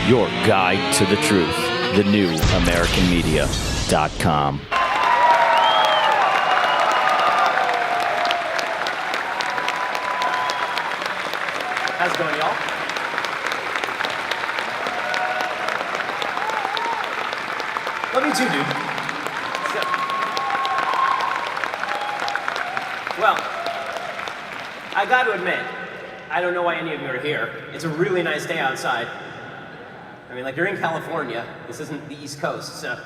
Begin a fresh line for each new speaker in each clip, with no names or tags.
your guide to the truth. TheNewAmericanMedia.com.
How's it going, y'all? Love you too, dude. Well, I got to admit, I don't know why any of you are here. It's a really nice day outside. I mean, like, you're in California. This isn't the East Coast, so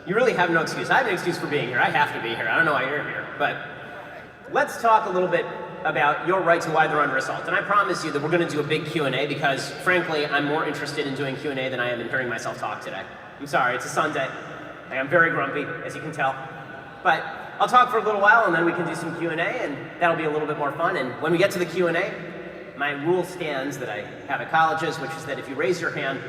you really have no excuse. I have an excuse for being here. I have to be here. I don't know why you're here. But let's talk a little bit about your rights and why they're under assault. And I promise you that we're going to do a big Q&A because, frankly, I'm more interested in doing Q&A than I am in hearing myself talk today. I'm sorry, it's a Sunday. I am very grumpy, as you can tell. But I'll talk for a little while, and then we can do some Q&A, and that'll be a little bit more fun. And when we get to the Q&A, my rule stands that I have at colleges, which is that if you raise your hand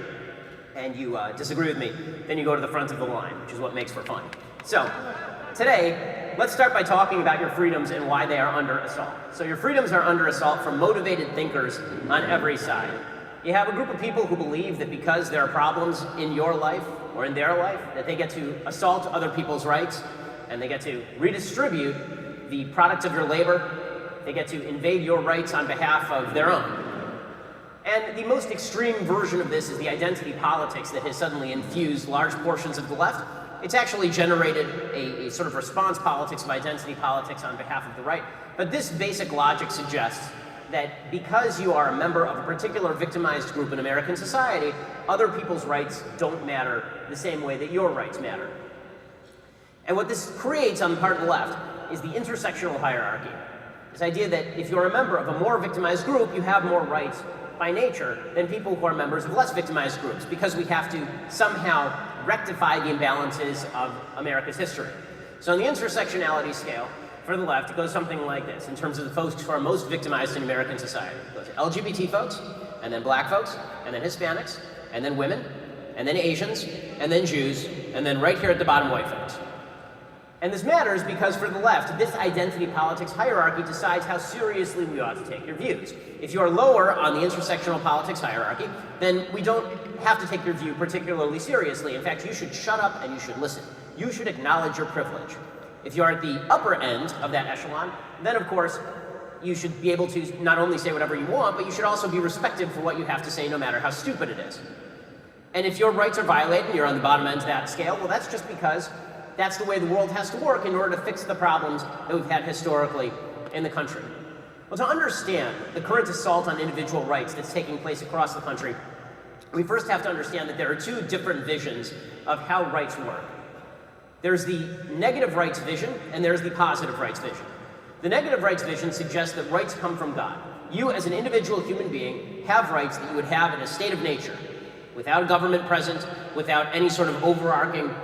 and you disagree with me, then you go to the front of the line, which is what makes for fun. So, today, let's start by talking about your freedoms and why they are under assault. So your freedoms are under assault from motivated thinkers on every side. You have a group of people who believe that because there are problems in your life or in their life, that they get to assault other people's rights, and they get to redistribute the product of your labor. They get to invade your rights on behalf of their own. And the most extreme version of this is the identity politics that has suddenly infused large portions of the left. It's actually generated a sort of response politics of identity politics on behalf of the right. But this basic logic suggests that because you are a member of a particular victimized group in American society, other people's rights don't matter the same way that your rights matter. And what this creates on the part of the left is the intersectional hierarchy. This idea that if you're a member of a more victimized group, you have more rights by nature than people who are members of less victimized groups, because we have to somehow rectify the imbalances of America's history. So on the intersectionality scale, for the left, it goes something like this, in terms of the folks who are most victimized in American society. It goes LGBT folks, and then black folks, and then Hispanics, and then women, and then Asians, and then Jews, and then right here at the bottom, white folks. And this matters because for the left, this identity politics hierarchy decides how seriously we ought to take your views. If you are lower on the intersectional politics hierarchy, then we don't have to take your view particularly seriously. In fact, you should shut up and you should listen. You should acknowledge your privilege. If you are at the upper end of that echelon, then of course, you should be able to not only say whatever you want, but you should also be respected for what you have to say, no matter how stupid it is. And if your rights are violated and you're on the bottom end of that scale, well, that's just because that's the way the world has to work in order to fix the problems that we've had historically in the country. Well, to understand the current assault on individual rights that's taking place across the country, we first have to understand that there are two different visions of how rights work. There's the negative rights vision, and there's the positive rights vision. The negative rights vision suggests that rights come from God. You, as an individual human being, have rights that you would have in a state of nature, without government present, without any sort of overarching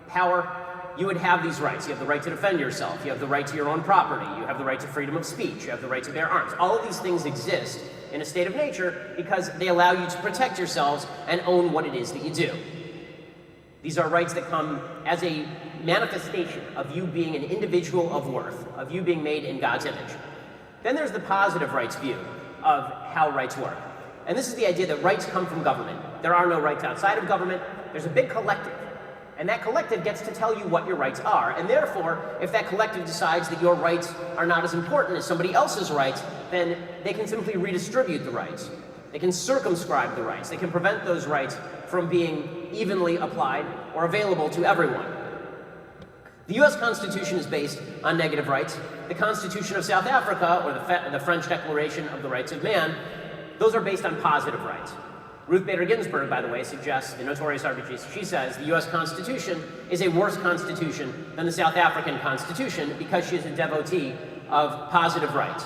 power. You would have these rights. You have the right to defend yourself. You have the right to your own property. You have the right to freedom of speech. You have the right to bear arms. All of these things exist in a state of nature because they allow you to protect yourselves and own what it is that you do. These are rights that come as a manifestation of you being an individual of worth, of you being made in God's image. Then there's the positive rights view of how rights work. And this is the idea that rights come from government. There are no rights outside of government. There's a big collective. And that collective gets to tell you what your rights are. And therefore, if that collective decides that your rights are not as important as somebody else's rights, then they can simply redistribute the rights. They can circumscribe the rights. They can prevent those rights from being evenly applied or available to everyone. The US Constitution is based on negative rights. The Constitution of South Africa, or the French Declaration of the Rights of Man, those are based on positive rights. Ruth Bader Ginsburg, by the way, suggests, the notorious RBG, she says the US Constitution is a worse constitution than the South African Constitution because she is a devotee of positive rights.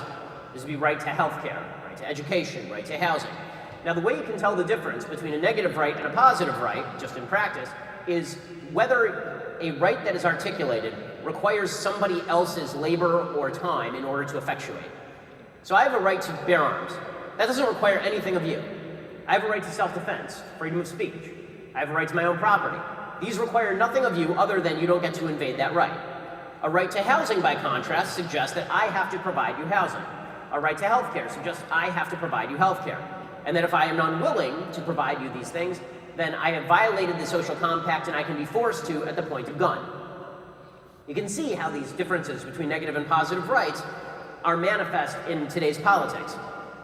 This would be right to health care, right to education, right to housing. Now, the way you can tell the difference between a negative right and a positive right, just in practice, is whether a right that is articulated requires somebody else's labor or time in order to effectuate. So I have a right to bear arms. That doesn't require anything of you. I have a right to self-defense, freedom of speech. I have a right to my own property. These require nothing of you other than you don't get to invade that right. A right to housing, by contrast, suggests that I have to provide you housing. A right to health care suggests I have to provide you health care. and that if I am unwilling to provide you these things, then I have violated the social compact and I can be forced to at the point of gun. You can see how these differences between negative and positive rights are manifest in today's politics.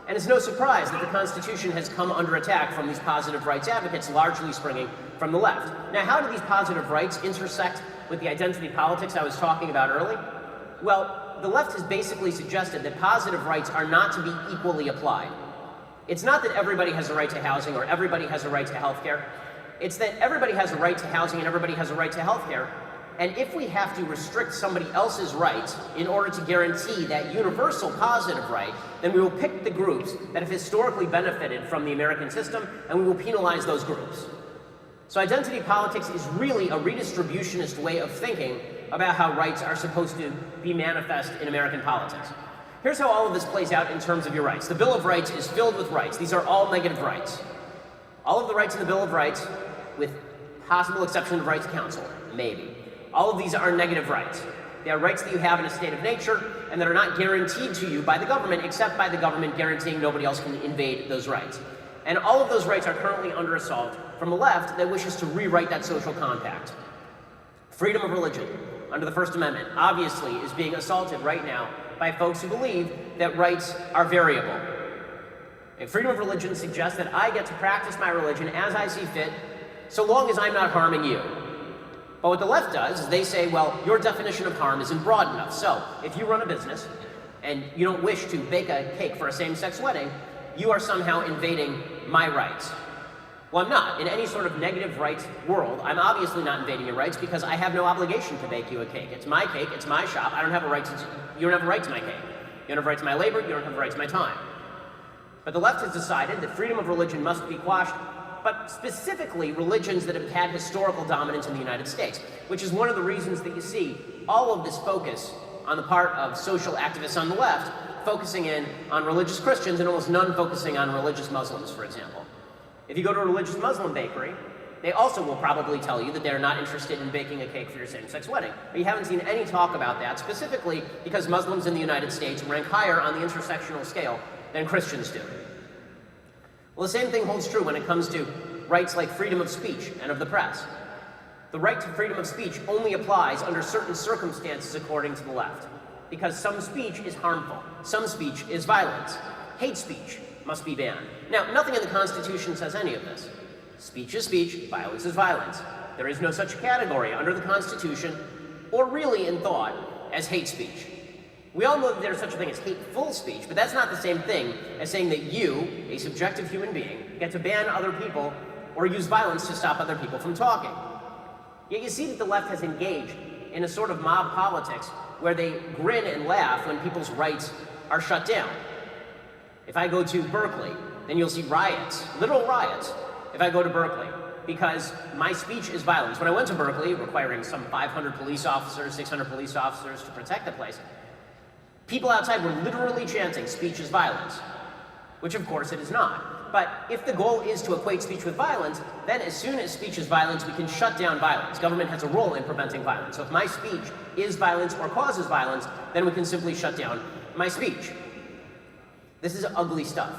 And it's no surprise that the Constitution has come under attack from these positive rights advocates, largely springing from the left. Now, how do these positive rights intersect with the identity politics I was talking about earlier? Well, the left has basically suggested that positive rights are not to be equally applied. It's not that everybody has a right to housing or everybody has a right to health care. It's that everybody has a right to housing and everybody has a right to health care. And if we have to restrict somebody else's rights in order to guarantee that universal positive right, then we will pick the groups that have historically benefited from the American system, and we will penalize those groups. So identity politics is really a redistributionist way of thinking about how rights are supposed to be manifest in American politics. Here's how all of this plays out in terms of your rights. The Bill of Rights is filled with rights. These are all negative rights. All of the rights in the Bill of Rights, with possible exception of right to counsel, maybe. All of these are negative rights. They are rights that you have in a state of nature and that are not guaranteed to you by the government, except by the government guaranteeing nobody else can invade those rights. And all of those rights are currently under assault from the left that wishes to rewrite that social compact. Freedom of religion, under the First Amendment, obviously is being assaulted right now by folks who believe that rights are variable. And freedom of religion suggests that I get to practice my religion as I see fit, so long as I'm not harming you. But what the left does is they say, well, your definition of harm isn't broad enough. So if you run a business and you don't wish to bake a cake for a same-sex wedding, you are somehow invading my rights. Well, I'm not. In any sort of negative rights world, I'm obviously not invading your rights because I have no obligation to bake you a cake. It's my cake, it's my shop. I don't have a right to, you don't have a right to my cake. You don't have a right to my labor, you don't have a right to my time. But the left has decided that freedom of religion must be quashed, but specifically religions that have had historical dominance in the United States, which is one of the reasons that you see all of this focus on the part of social activists on the left, focusing in on religious Christians and almost none focusing on religious Muslims, for example. If you go to a religious Muslim bakery, they also will probably tell you that they're not interested in baking a cake for your same-sex wedding. But you haven't seen any talk about that, specifically because Muslims in the United States rank higher on the intersectional scale than Christians do. Well, the same thing holds true when it comes to rights like freedom of speech and of the press. The right to freedom of speech only applies under certain circumstances according to the left, because some speech is harmful, some speech is violence. Hate speech must be banned. Now, nothing in the Constitution says any of this. Speech is speech, violence is violence. There is no such category under the Constitution, or really in thought, as hate speech. We all know that there's such a thing as hateful speech, but that's not the same thing as saying that you, a subjective human being, get to ban other people or use violence to stop other people from talking. Yet you see that the left has engaged in a sort of mob politics where they grin and laugh when people's rights are shut down. If I go to Berkeley, then you'll see riots, literal riots, if I go to Berkeley, because my speech is violence. When I went to Berkeley, requiring some 500 police officers, 600 police officers to protect the place, people outside were literally chanting, speech is violence, which of course it is not. But if the goal is to equate speech with violence, then as soon as speech is violence, we can shut down violence. Government has a role in preventing violence. So if my speech is violence or causes violence, then we can simply shut down my speech. This is ugly stuff.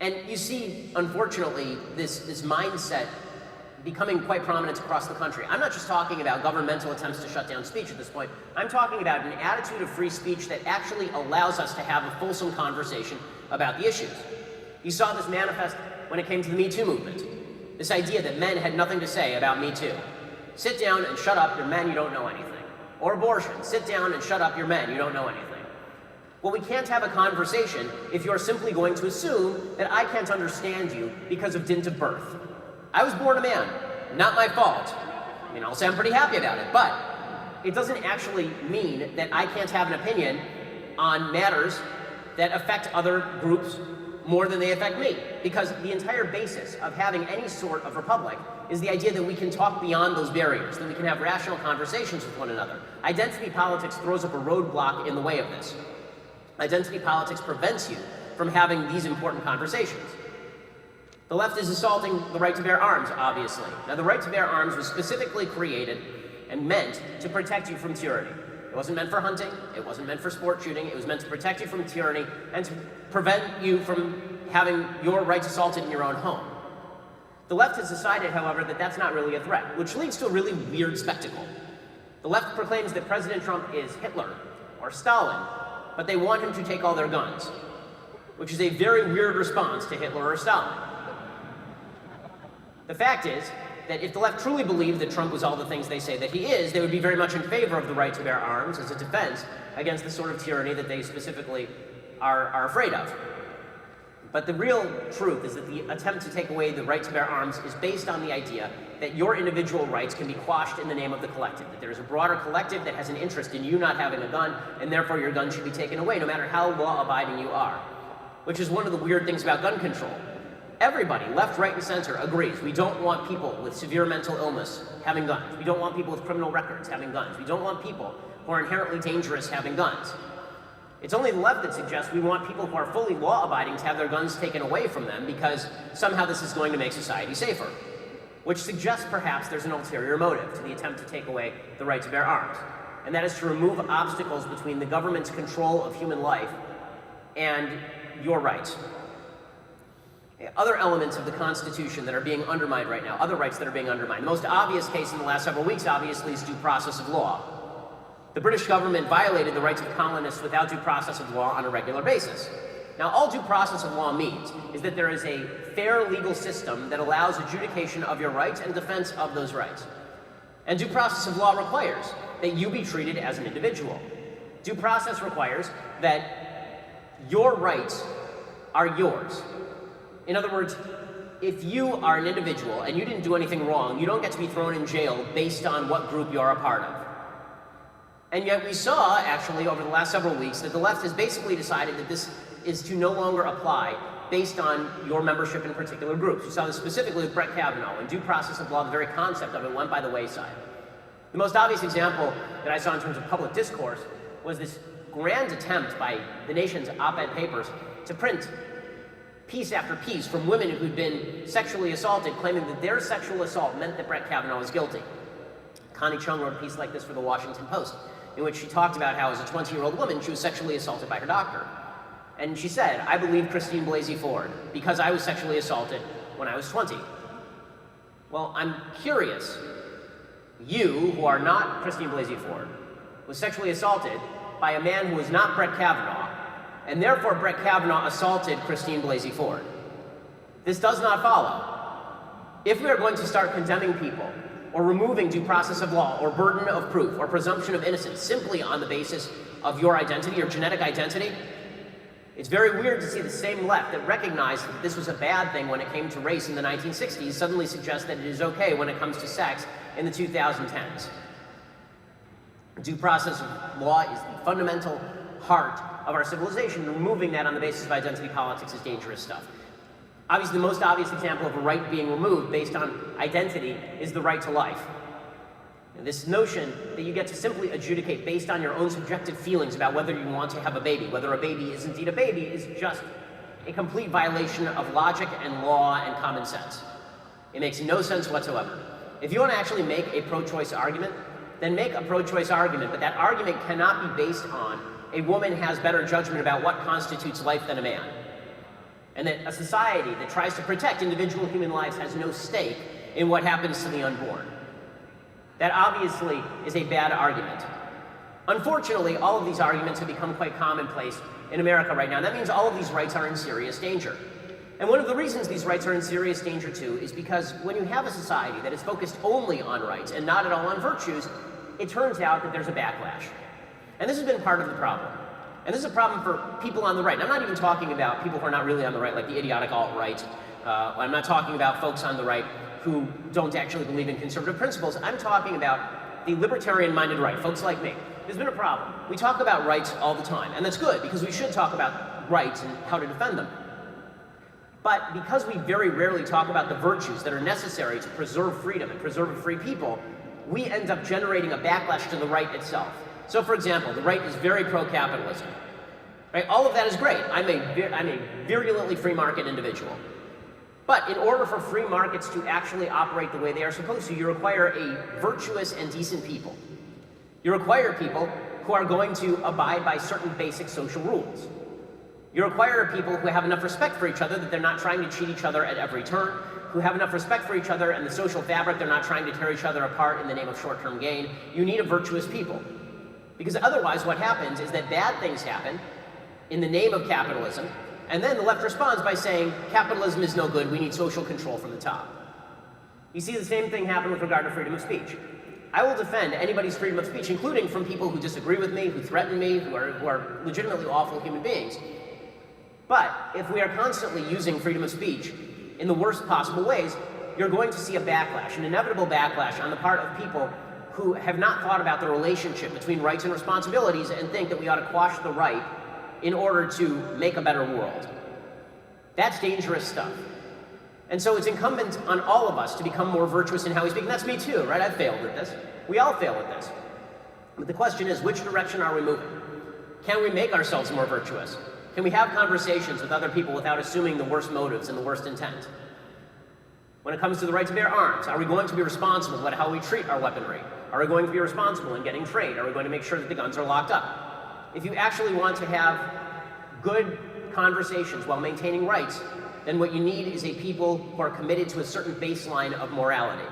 And you see, unfortunately, this mindset becoming quite prominent across the country. I'm not just talking about governmental attempts to shut down speech at this point. I'm talking about an attitude of free speech that actually allows us to have a fulsome conversation about the issues. You saw this manifest when it came to the Me Too movement. This idea that men had nothing to say about Me Too. Sit down and shut up, you're men, you don't know anything. Or abortion, sit down and shut up, you're men, you don't know anything. Well, we can't have a conversation if you're simply going to assume that I can't understand you because of dint of birth. I was born a man, not my fault. I mean, I'll say I'm pretty happy about it, but it doesn't actually mean that I can't have an opinion on matters that affect other groups more than they affect me. Because the entire basis of having any sort of republic is the idea that we can talk beyond those barriers, that we can have rational conversations with one another. Identity politics throws up a roadblock in the way of this. Identity politics prevents you from having these important conversations. The left is assaulting the right to bear arms, obviously. Now, the right to bear arms was specifically created and meant to protect you from tyranny. It wasn't meant for hunting, it wasn't meant for sport shooting, it was meant to protect you from tyranny and to prevent you from having your rights assaulted in your own home. The left has decided, however, that that's not really a threat, which leads to a really weird spectacle. The left proclaims that President Trump is Hitler or Stalin, but they want him to take all their guns, which is a very weird response to Hitler or Stalin. The fact is that if the left truly believed that Trump was all the things they say that he is, they would be very much in favor of the right to bear arms as a defense against the sort of tyranny that they specifically are afraid of. But the real truth is that the attempt to take away the right to bear arms is based on the idea that your individual rights can be quashed in the name of the collective, that there is a broader collective that has an interest in you not having a gun, and therefore your gun should be taken away, no matter how law-abiding you are. Which is one of the weird things about gun control. Everybody, left, right, and center, agrees we don't want people with severe mental illness having guns. We don't want people with criminal records having guns. We don't want people who are inherently dangerous having guns. It's only the left that suggests we want people who are fully law-abiding to have their guns taken away from them because somehow this is going to make society safer, which suggests perhaps there's an ulterior motive to the attempt to take away the right to bear arms, and that is to remove obstacles between the government's control of human life and your rights. Other elements of the Constitution that are being undermined right now, other rights that are being undermined. The most obvious case in the last several weeks, obviously, is due process of law. The British government violated the rights of colonists without due process of law on a regular basis. Now, all due process of law means is that there is a fair legal system that allows adjudication of your rights and defense of those rights. And due process of law requires that you be treated as an individual. Due process requires that your rights are yours. In other words, if you are an individual and you didn't do anything wrong, you don't get to be thrown in jail based on what group you're a part of. And yet we saw, actually, over the last several weeks, that the left has basically decided that this is to no longer apply based on your membership in particular groups. We saw this specifically with Brett Kavanaugh. In due process of law, the very concept of it went by the wayside. The most obvious example that I saw in terms of public discourse was this grand attempt by the nation's op-ed papers to print piece after piece from women who'd been sexually assaulted, claiming that their sexual assault meant that Brett Kavanaugh was guilty. Connie Chung wrote a piece like this for the Washington Post, in which she talked about how, as a 20-year-old woman, she was sexually assaulted by her doctor. And she said, "I believe Christine Blasey Ford because I was sexually assaulted when I was 20. Well, I'm curious. You, who are not Christine Blasey Ford, was sexually assaulted by a man who was not Brett Kavanaugh, and therefore Brett Kavanaugh assaulted Christine Blasey Ford. This does not follow. If we are going to start condemning people, or removing due process of law, or burden of proof, or presumption of innocence simply on the basis of your identity, your genetic identity, it's very weird to see the same left that recognized that this was a bad thing when it came to race in the 1960s suddenly suggest that it is okay when it comes to sex in the 2010s. Due process of law is the fundamental heart of our civilization. Removing that on the basis of identity politics is dangerous stuff. Obviously, the most obvious example of a right being removed based on identity is the right to life. And this notion that you get to simply adjudicate based on your own subjective feelings about whether you want to have a baby, whether a baby is indeed a baby, is just a complete violation of logic and law and common sense. It makes no sense whatsoever. If you want to actually make a pro-choice argument, then make a pro-choice argument, but that argument cannot be based on a woman has better judgment about what constitutes life than a man. And that a society that tries to protect individual human lives has no stake in what happens to the unborn. That obviously is a bad argument. Unfortunately, all of these arguments have become quite commonplace in America right now. And that means all of these rights are in serious danger. And one of the reasons these rights are in serious danger too is because when you have a society that is focused only on rights and not at all on virtues, it turns out that there's a backlash. And this has been part of the problem. And this is a problem for people on the right. And I'm not even talking about people who are not really on the right, like the idiotic alt-right. I'm not talking about folks on the right who don't actually believe in conservative principles. I'm talking about the libertarian-minded right, folks like me. There's been a problem. We talk about rights all the time, and that's good, because we should talk about rights and how to defend them. But because we very rarely talk about the virtues that are necessary to preserve freedom and preserve a free people, we end up generating a backlash to the right itself. So, for example, the right is very pro-capitalism. Right? All of that is great. I'm a virulently free market individual. But in order for free markets to actually operate the way they are supposed to, you require a virtuous and decent people. You require people who are going to abide by certain basic social rules. You require people who have enough respect for each other that they're not trying to cheat each other at every turn, who have enough respect for each other and the social fabric, they're not trying to tear each other apart in the name of short-term gain. You need a virtuous people. Because otherwise what happens is that bad things happen in the name of capitalism, and then the left responds by saying, capitalism is no good, we need social control from the top. You see the same thing happen with regard to freedom of speech. I will defend anybody's freedom of speech, including from people who disagree with me, who threaten me, who are legitimately awful human beings. But if we are constantly using freedom of speech in the worst possible ways, you're going to see a backlash, an inevitable backlash on the part of people who have not thought about the relationship between rights and responsibilities and think that we ought to quash the right in order to make a better world. That's dangerous stuff. And so it's incumbent on all of us to become more virtuous in how we speak. And that's me too, right? I've failed at this. We all fail at this. But the question is, which direction are we moving? Can we make ourselves more virtuous? Can we have conversations with other people without assuming the worst motives and the worst intent? When it comes to the right to bear arms, are we going to be responsible about how we treat our weaponry? Are we going to be responsible in getting trade? Are we going to make sure that the guns are locked up? If you actually want to have good conversations while maintaining rights, then what you need is a people who are committed to a certain baseline of morality.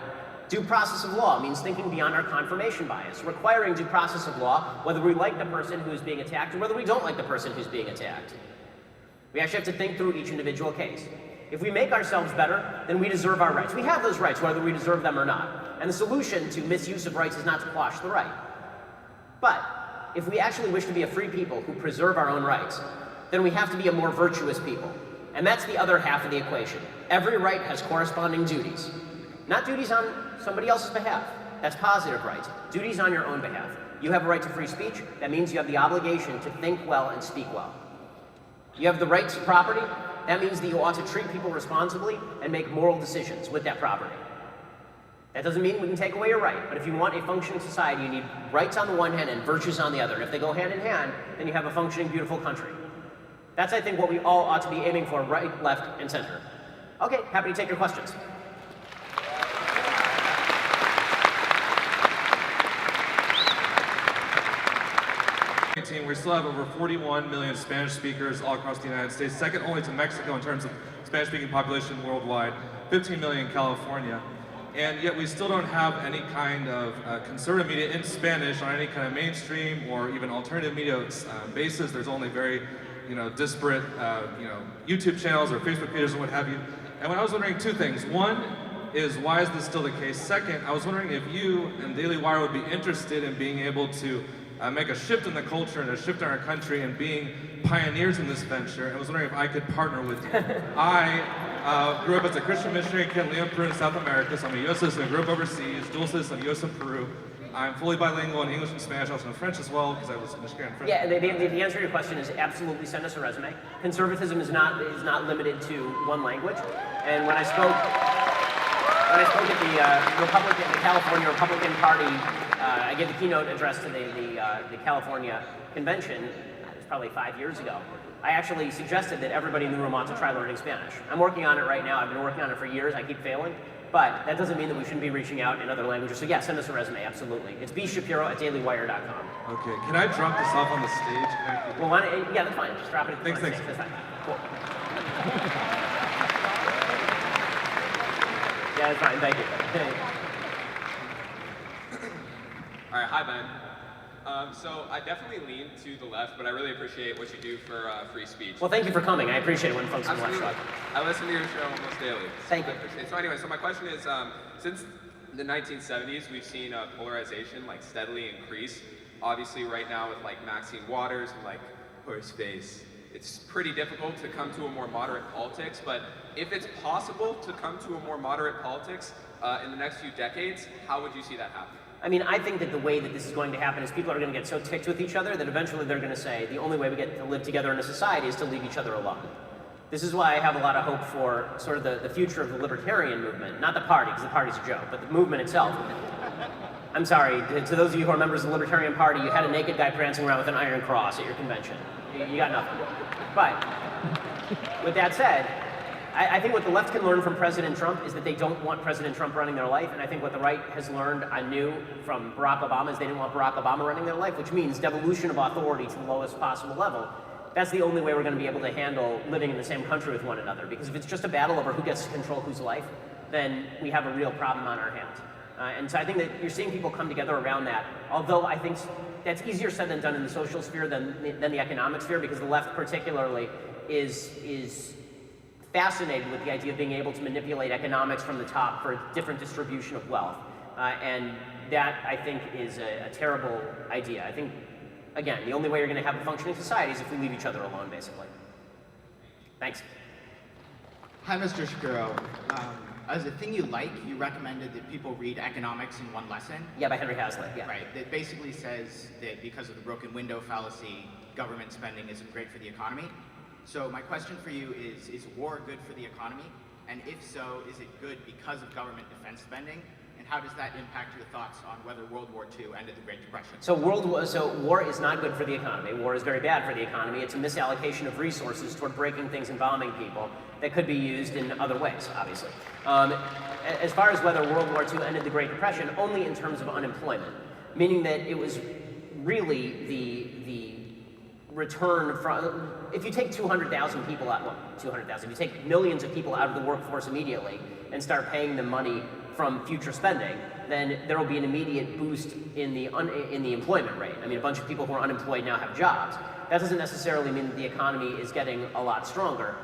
Due process of law means thinking beyond our confirmation bias, requiring due process of law whether we like the person who is being attacked or whether we don't like the person who's being attacked. We actually have to think through each individual case. If we make ourselves better, then we deserve our rights. We have those rights whether we deserve them or not. And the solution to misuse of rights is not to quash the right. But if we actually wish to be a free people who preserve our own rights, then we have to be a more virtuous people. And that's the other half of the equation. Every right has corresponding duties. Not duties on somebody else's behalf. That's positive rights. Duties on your own behalf. You have a right to free speech. That means you have the obligation to think well and speak well. You have the right to property. That means that you ought to treat people responsibly and make moral decisions with that property. That doesn't mean we can take away your right, but if you want a functioning society, you need rights on the one hand and virtues on the other. And if they go hand in hand, then you have a functioning, beautiful country. That's, I think, what we all ought to be aiming for, right, left, and center. Okay, happy to take your questions.
We still have over 41 million Spanish speakers all across the United States, second only to Mexico in terms of Spanish-speaking population worldwide, 15 million in California. And yet we still don't have any kind of conservative media in Spanish on any kind of mainstream or even alternative media basis. There's only very, disparate, YouTube channels or Facebook pages or what have you. And I was wondering two things. One is, why is this still the case? Second, I was wondering if you and Daily Wire would be interested in being able to make a shift in the culture and a shift in our country and being pioneers in this venture. And I was wondering if I could partner with you. I grew up as a Christian missionary in Kent, Leon, Peru, in South America, so I'm a U.S. citizen. I grew up overseas, dual citizen, U.S. and Peru. I'm fully bilingual in English and Spanish, also in French as well, because I was a missionary in French.
Yeah, the answer to your question is absolutely send us a resume. Conservatism is not limited to one language. And when I spoke at the California Republican Party, I gave the keynote address to the California convention. It was probably 5 years ago. I actually suggested that everybody in the room ought to try learning Spanish. I'm working on it right now. I've been working on it for years. I keep failing. But that doesn't mean that we shouldn't be reaching out in other languages. So yeah, send us a resume, absolutely. It's bshapiro@dailywire.com.
Okay, can I drop this off on the stage?
Well, yeah, that's fine. Just drop it at the front. That's fine. Cool. Yeah, that's fine. Thank you.
All right, hi Ben. So I definitely lean to the left, but I really appreciate what you do for free speech.
Well, thank you for coming. I appreciate it when folks on the left talk.
I listen to your show almost daily.
Thank you.
So anyway, so my question is, since the 1970s, we've seen polarization steadily increase. Obviously, right now with Maxine Waters and Horseface, it's pretty difficult to come to a more moderate politics. But if it's possible to come to a more moderate politics in the next few decades, how would you see that happen?
I mean, I think that the way that this is going to happen is people are going to get so ticked with each other that eventually they're going to say the only way we get to live together in a society is to leave each other alone. This is why I have a lot of hope for sort of the future of the libertarian movement. Not the party, because the party's a joke, but the movement itself. I'm sorry, to those of you who are members of the Libertarian Party, you had a naked guy prancing around with an iron cross at your convention. You got nothing. But with that said, I think what the left can learn from President Trump is that they don't want President Trump running their life, and I think what the right has learned anew from Barack Obama is they didn't want Barack Obama running their life, which means devolution of authority to the lowest possible level That's the only way we're going to be able to handle living in the same country with one another. Because if it's just a battle over who gets to control whose life, then we have a real problem on our hands. And so I think that you're seeing people come together around that, although I think that's easier said than done in the social sphere than the economic sphere, because the left particularly is fascinated with the idea of being able to manipulate economics from the top for a different distribution of wealth. And that, I think, is a terrible idea. I think, again, the only way you're going to have a functioning society is if we leave each other alone, basically. Thanks.
Hi, Mr. Shapiro. As a thing you like, you recommended that people read economics in one lesson.
Yeah, by Henry Hazlitt, yeah.
Right, that basically says that because of the broken window fallacy, government spending isn't great for the economy. So my question for you is war good for the economy? And if so, is it good because of government defense spending? And how does that impact your thoughts on whether World War II ended the Great Depression?
So war is not good for the economy. War is very bad for the economy. It's a misallocation of resources toward breaking things and bombing people that could be used in other ways, obviously. As far as whether World War II ended the Great Depression, only in terms of unemployment, meaning that it was really the return from, if you take 200,000 people out, well, 200,000, if you take millions of people out of the workforce immediately and start paying them money from future spending, then there will be an immediate boost in the employment rate. I mean, a bunch of people who are unemployed now have jobs. That doesn't necessarily mean that the economy is getting a lot stronger.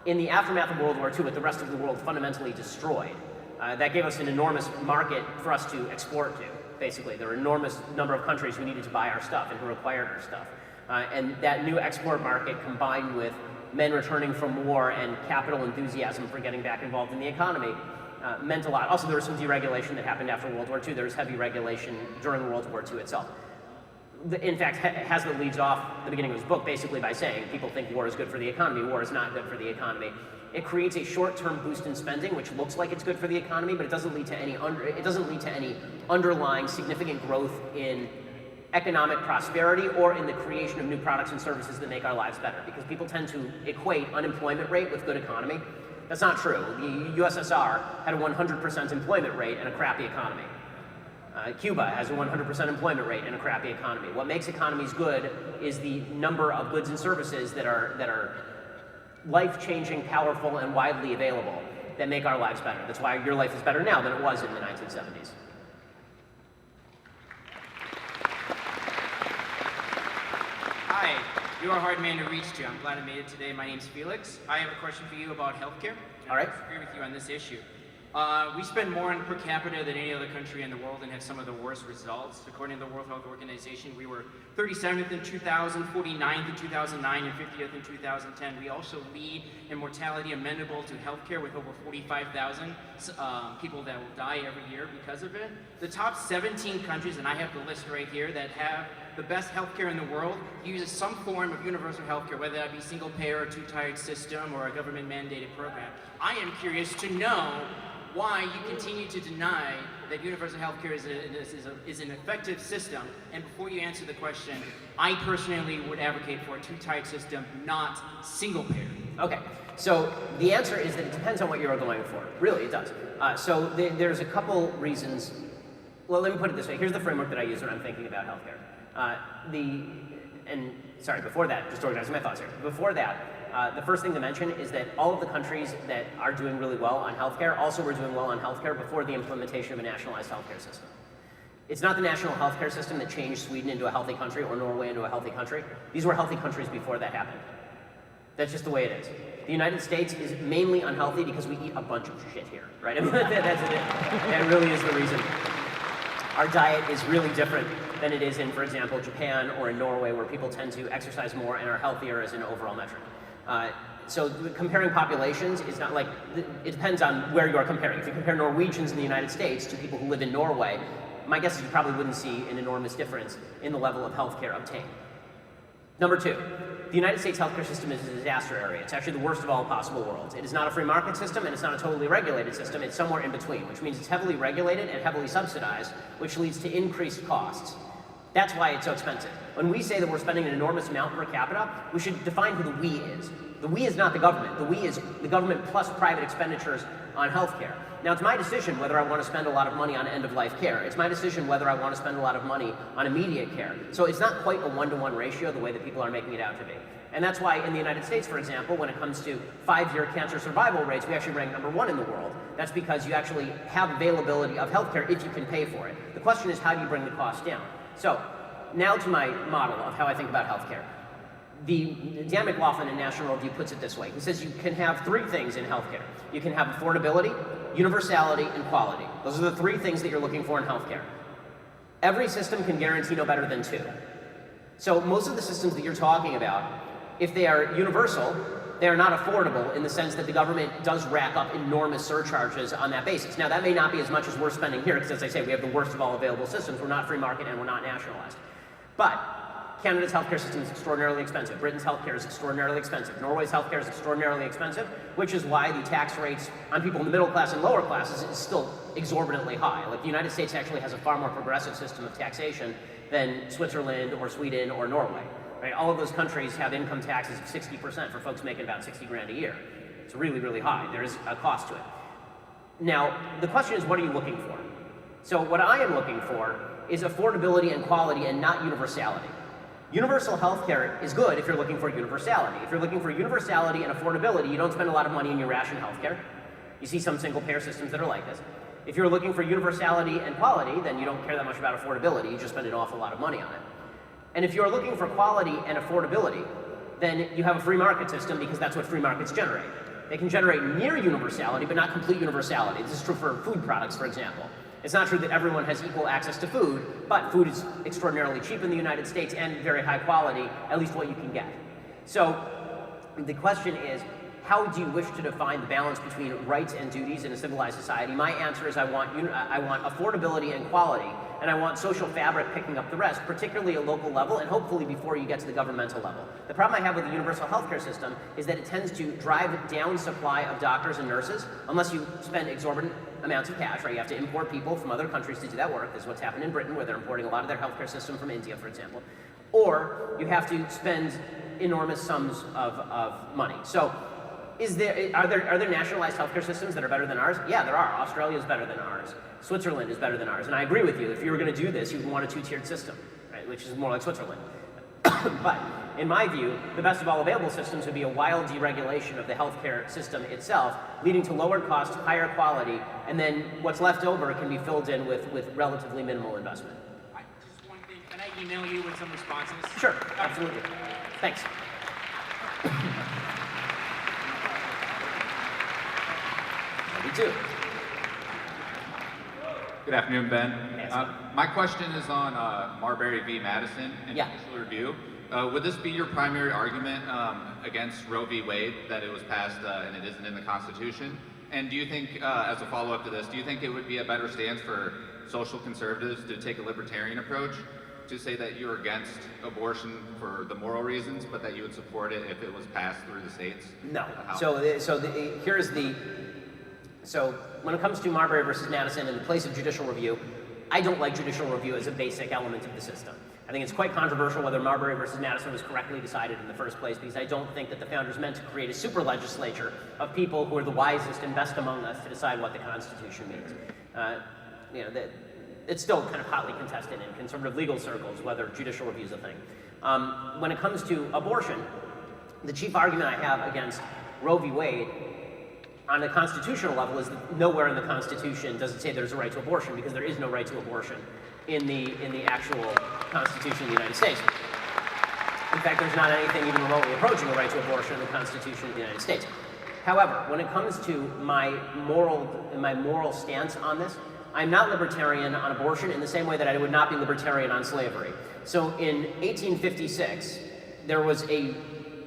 In the aftermath of World War II, with the rest of the world fundamentally destroyed, that gave us an enormous market for us to export to, basically. There were an enormous number of countries who needed to buy our stuff and who required our stuff. And that new export market, combined with men returning from war and capital enthusiasm for getting back involved in the economy, meant a lot. Also, there was some deregulation that happened after World War II. There was heavy regulation during World War II itself. In fact, Hazlitt leads off the beginning of his book basically by saying people think war is good for the economy. War is not good for the economy. It creates a short-term boost in spending, which looks like it's good for the economy, but it doesn't lead to any underlying significant growth in economic prosperity or in the creation of new products and services that make our lives better. Because people tend to equate unemployment rate with good economy. That's not true. The USSR had a 100% employment rate and a crappy economy. Cuba has a 100% employment rate and a crappy economy. What makes economies good is the number of goods and services that are life-changing, powerful, and widely available that make our lives better. That's why your life is better now than it was in the 1970s.
Hi, you're a hard man to reach to. I'm glad I made it today. My name's Felix. I have a question for you about healthcare.
All right.
I agree with you on this issue. We spend more on per capita than any other country in the world and have some of the worst results. According to the World Health Organization, we were 37th in 2000, 49th in 2009, and 50th in 2010. We also lead in mortality amenable to healthcare with over 45,000 people that will die every year because of it. The top 17 countries, and I have the list right here, that have the best healthcare in the world uses some form of universal healthcare, whether that be single payer or two-tiered system or a government mandated program. I am curious to know why you continue to deny that universal healthcare is an effective system. And before you answer the question, I personally would advocate for a two-tiered system, not single payer.
Okay, so the answer is that it depends on what you're going for. Really, it does. So there's a couple reasons. Well, let me put it this way. Here's the framework that I use when I'm thinking about healthcare. Before that, just organizing my thoughts here. Before that, the first thing to mention is that all of the countries that are doing really well on healthcare also were doing well on healthcare before the implementation of a nationalized healthcare system. It's not the national healthcare system that changed Sweden into a healthy country or Norway into a healthy country. These were healthy countries before that happened. That's just the way it is. The United States is mainly unhealthy because we eat a bunch of shit here, right? I mean, that's it. That really is the reason. Our diet is really different than it is in, for example, Japan or in Norway, where people tend to exercise more and are healthier as an overall metric. So comparing populations is not like, it depends on where you are comparing. If you compare Norwegians in the United States to people who live in Norway, my guess is you probably wouldn't see an enormous difference in the level of healthcare obtained. Number two, the United States healthcare system is a disaster area. It's actually the worst of all possible worlds. It is not a free market system, and it's not a totally regulated system. It's somewhere in between, which means it's heavily regulated and heavily subsidized, which leads to increased costs. That's why it's so expensive. When we say that we're spending an enormous amount per capita, we should define who the we is. The we is not the government. The we is the government plus private expenditures on healthcare. Now, it's my decision whether I want to spend a lot of money on end-of-life care. It's my decision whether I want to spend a lot of money on immediate care. So it's not quite a one-to-one ratio the way that people are making it out to be. And that's why in the United States, for example, when it comes to 5-year cancer survival rates, we actually rank #1 in the world. That's because you actually have availability of healthcare if you can pay for it. The question is, how do you bring the cost down? So now to my model of how I think about healthcare. Dan McLaughlin in National Review puts it this way. He says you can have 3 things in healthcare. You can have affordability, universality, and quality. Those are the 3 things that you're looking for in healthcare. Every system can guarantee no better than 2. So most of the systems that you're talking about, if they are universal, they are not affordable in the sense that the government does rack up enormous surcharges on that basis. Now, that may not be as much as we're spending here, because as I say, we have the worst of all available systems. We're not free market and we're not nationalized. But Canada's healthcare system is extraordinarily expensive. Britain's healthcare is extraordinarily expensive. Norway's healthcare is extraordinarily expensive, which is why the tax rates on people in the middle class and lower classes is still exorbitantly high. Like, the United States actually has a far more progressive system of taxation than Switzerland or Sweden or Norway. Right? All of those countries have income taxes of 60% for folks making about 60 grand a year. It's really, really high. There is a cost to it. Now, the question is, what are you looking for? So what I am looking for is affordability and quality and not universality. Universal health care is good if you're looking for universality. If you're looking for universality and affordability, you don't spend a lot of money in your ration health care. You see some single-payer systems that are like this. If you're looking for universality and quality, then you don't care that much about affordability. You just spend an awful lot of money on it. And if you're looking for quality and affordability, then you have a free market system, because that's what free markets generate. They can generate near universality, but not complete universality. This is true for food products, for example. It's not true that everyone has equal access to food, but food is extraordinarily cheap in the United States and very high quality, at least what you can get. So the question is, how do you wish to define the balance between rights and duties in a civilized society? My answer is I want affordability and quality, and I want social fabric picking up the rest, particularly at local level, and hopefully before you get to the governmental level. The problem I have with the universal healthcare system is that it tends to drive down supply of doctors and nurses, unless you spend exorbitant amounts of cash, right? You have to import people from other countries to do that work. This is what's happened in Britain, where they're importing a lot of their healthcare system from India, for example. Or you have to spend enormous sums of money. So are there nationalized healthcare systems that are better than ours? Yeah, there are. Australia is better than ours. Switzerland is better than ours. And I agree with you. If you were going to do this, you would want a 2-tiered system, right? Which is more like Switzerland. But in my view, the best of all available systems would be a wild deregulation of the healthcare system itself, leading to lower costs, higher quality, and then what's left over can be filled in with relatively minimal investment.
Just one thing. Can I email you with some responses?
Sure, absolutely. Thanks. Me too.
Good afternoon, Ben.
Yes.
My question is on Marbury v. Madison and judicial review. Would this be your primary argument against Roe v. Wade, that it was passed and it isn't in the Constitution? And do you think, as a follow-up to this, do you think it would be a better stance for social conservatives to take a libertarian approach, to say that you're against abortion for the moral reasons, but that you would support it if it was passed through the states?
No. So when it comes to Marbury versus Madison and the place of judicial review, I don't like judicial review as a basic element of the system. I think it's quite controversial whether Marbury versus Madison was correctly decided in the first place, because I don't think that the founders meant to create a super legislature of people who are the wisest and best among us to decide what the Constitution means. It's still kind of hotly contested in conservative legal circles whether judicial review is a thing. When it comes to abortion, the chief argument I have against Roe v. Wade on a constitutional level is that nowhere in the Constitution does it say there's a right to abortion, because there is no right to abortion in the actual Constitution of the United States. In fact, there's not anything even remotely approaching a right to abortion in the Constitution of the United States. However, when it comes to my moral stance on this, I'm not libertarian on abortion in the same way that I would not be libertarian on slavery. So in 1856, there was a